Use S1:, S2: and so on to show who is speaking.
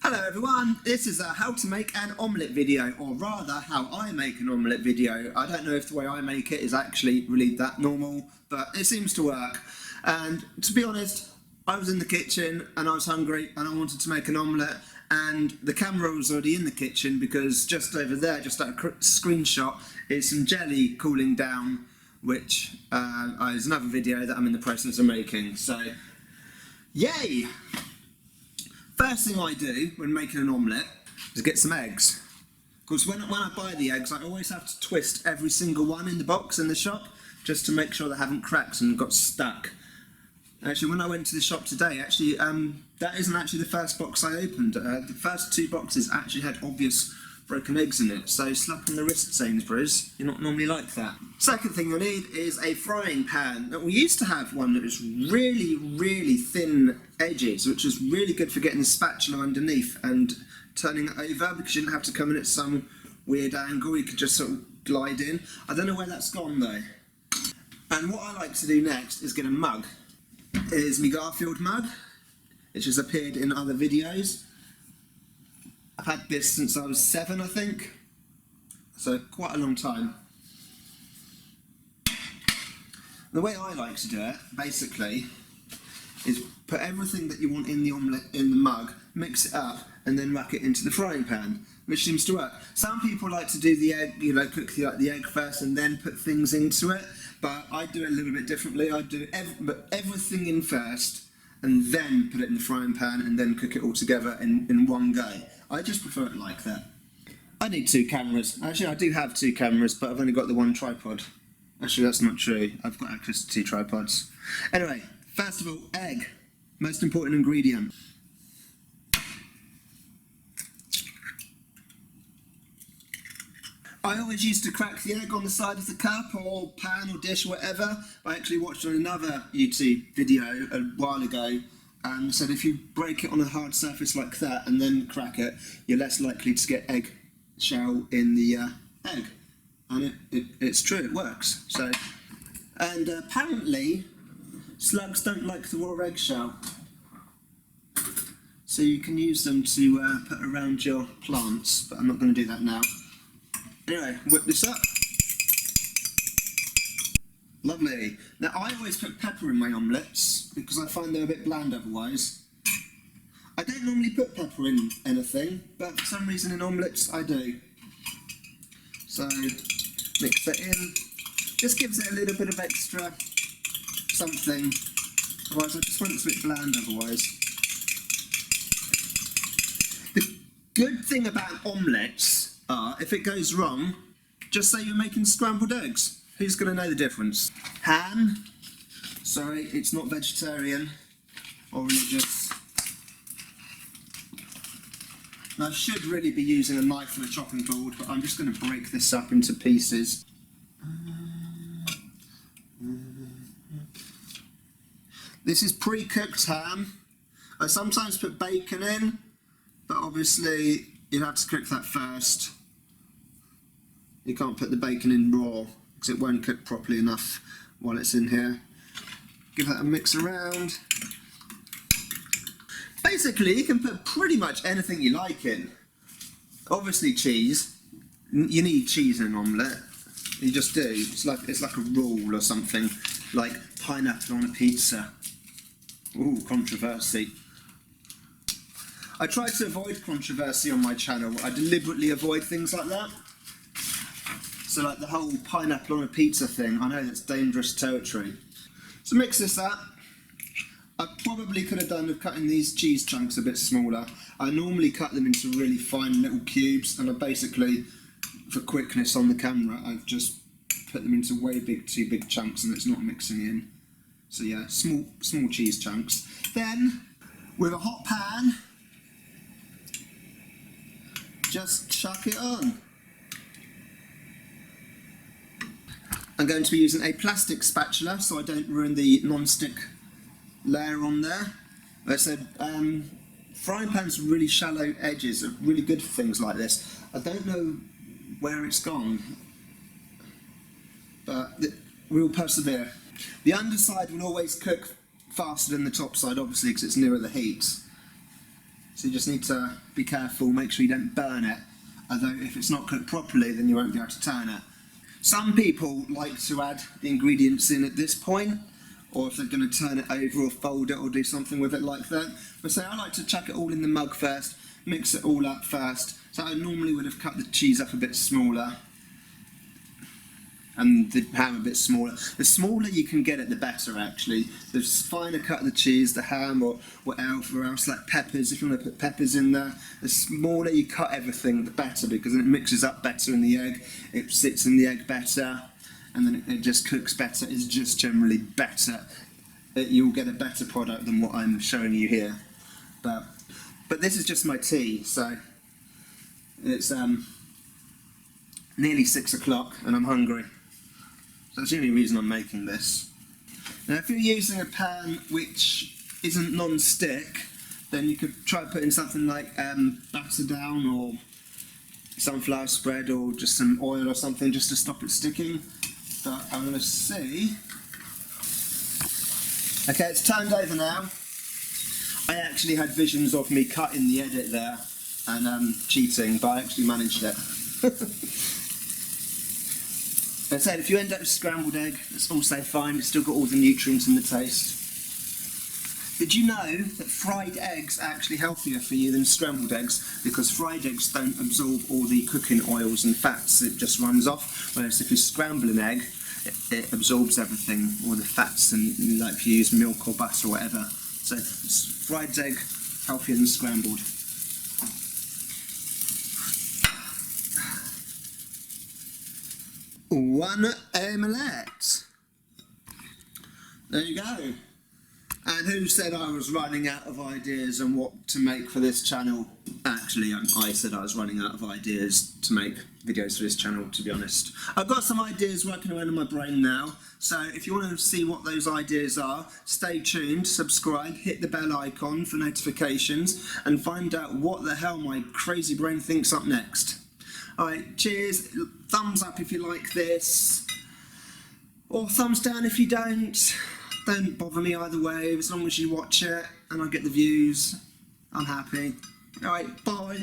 S1: Hello everyone, this is a how to make an omelette video, or rather how I make an omelette video. I don't know if the way I make it is actually really that normal, but it seems to work. And to be honest, I was in the kitchen and I was hungry and I wanted to make an omelette, and the camera was already in the kitchen because just over there, just that screenshot, is some jelly cooling down, which is another video that I'm in the process of making. So, yay! First thing I do when making an omelette is get some eggs. Because when I buy the eggs, I always have to twist every single one in the box in the shop just to make sure they haven't cracked and got stuck. Actually, when I went to the shop today, that isn't actually the first box I opened. The first two boxes actually had obvious broken eggs in it, so slap on the wrist, Sainsbury's. You're not normally like that. Second thing you'll need is a frying pan. Now, we used to have one that was really thin edges, which was really good for getting the spatula underneath and turning it over, because you didn't have to come in at some weird angle. You could just sort of glide in. I don't know where that's gone though. And what I like to do next is get a mug. It is my Garfield mug. It just appeared in other videos. I've had this since I was 7, I think, so quite a long time. The way I like to do it, basically, is put everything that you want in the omelette in the mug, mix it up, and then rack it into the frying pan, which seems to work. Some people like to do the egg, cook the egg first and then put things into it, but I do it a little bit differently. I do everything in first, and then put it in the frying pan, and then cook it all together in one go. I just prefer it like that. I need 2 cameras. Actually, I do have 2 cameras, but I've only got the one tripod. Actually, that's not true. I've got access to 2 tripods. Anyway, first of all, egg. Most important ingredient. I always used to crack the egg on the side of the cup or pan or dish or whatever. I actually watched on another YouTube video a while ago and said if you break it on a hard surface like that and then crack it, you're less likely to get egg shell in the egg. And it's true, it works. So, and apparently slugs don't like the raw eggshell, so you can use them to put around your plants, but I'm not going to do that now. Anyway, whip this up. Lovely. Now, I always put pepper in my omelettes because I find they're a bit bland otherwise. I don't normally put pepper in anything, but for some reason in omelettes I do. So, mix that in. Just gives it a little bit of extra something. Otherwise, I just want it a bit bland otherwise. The good thing about omelettes are, if it goes wrong, just say you're making scrambled eggs. Who's going to know the difference? Ham. Sorry, it's not vegetarian or religious. Now, I should really be using a knife and a chopping board, but I'm just going to break this up into pieces. This is pre-cooked ham. I sometimes put bacon in, but obviously you have to cook that first. You can't put the bacon in raw because it won't cook properly enough while it's in here. Give that a mix around. Basically, you can put pretty much anything you like in. Obviously cheese. You need cheese in an omelette. You just do. It's like a rule or something, like pineapple on a pizza. Ooh, controversy. I try to avoid controversy on my channel. I deliberately avoid things like that. So like the whole pineapple on a pizza thing, I know that's dangerous territory. So mix this up. I probably could have done with cutting these cheese chunks a bit smaller. I normally cut them into really fine little cubes, and I basically, for quickness on the camera, I've just put them into too big chunks, and it's not mixing in. So yeah, small cheese chunks. Then, with a hot pan, just chuck it on. I'm going to be using a plastic spatula so I don't ruin the non-stick layer on there. Like I said, frying pans with really shallow edges are really good for things like this. I don't know where it's gone, but we'll persevere. The underside will always cook faster than the top side, obviously, because it's nearer the heat. So you just need to be careful, make sure you don't burn it. Although if it's not cooked properly, then you won't be able to turn it. Some people like to add the ingredients in at this point, or if they're going to turn it over or fold it or do something with it like that. But say I like to chuck it all in the mug first, mix it all up first. So I normally would have cut the cheese up a bit smaller and the ham a bit smaller. The smaller you can get it, the better actually. The finer cut of the cheese, the ham, or whatever else, like peppers, if you want to put peppers in there, the smaller you cut everything, the better, because then it mixes up better in the egg, it sits in the egg better, and then it just cooks better. It's just generally better. You'll get a better product than what I'm showing you here. But this is just my tea, so it's nearly 6 o'clock and I'm hungry. So that's the only reason I'm making this. Now if you're using a pan which isn't non-stick, then you could try putting something like batter down or sunflower spread or just some oil or something just to stop it sticking. But I'm going to see. Okay, it's turned over now. I actually had visions of me cutting the edit there and cheating, but I actually managed it. As I said, if you end up with scrambled egg, that's also fine. It's still got all the nutrients and the taste. Did you know that fried eggs are actually healthier for you than scrambled eggs? Because fried eggs don't absorb all the cooking oils and fats, it just runs off. Whereas if you scramble an egg, it absorbs everything, all the fats, and like if you use milk or butter or whatever. So fried egg, healthier than scrambled. One omelette. There you go. And who said I was running out of ideas on what to make for this channel? Actually, I said I was running out of ideas to make videos for this channel, to be honest. I've got some ideas working around in my brain now, so if you want to see what those ideas are, stay tuned, subscribe, hit the bell icon for notifications, and find out what the hell my crazy brain thinks up next. Alright, cheers, thumbs up if you like this, or thumbs down if you don't. Don't bother me either way, as long as you watch it and I get the views, I'm happy. Alright, bye.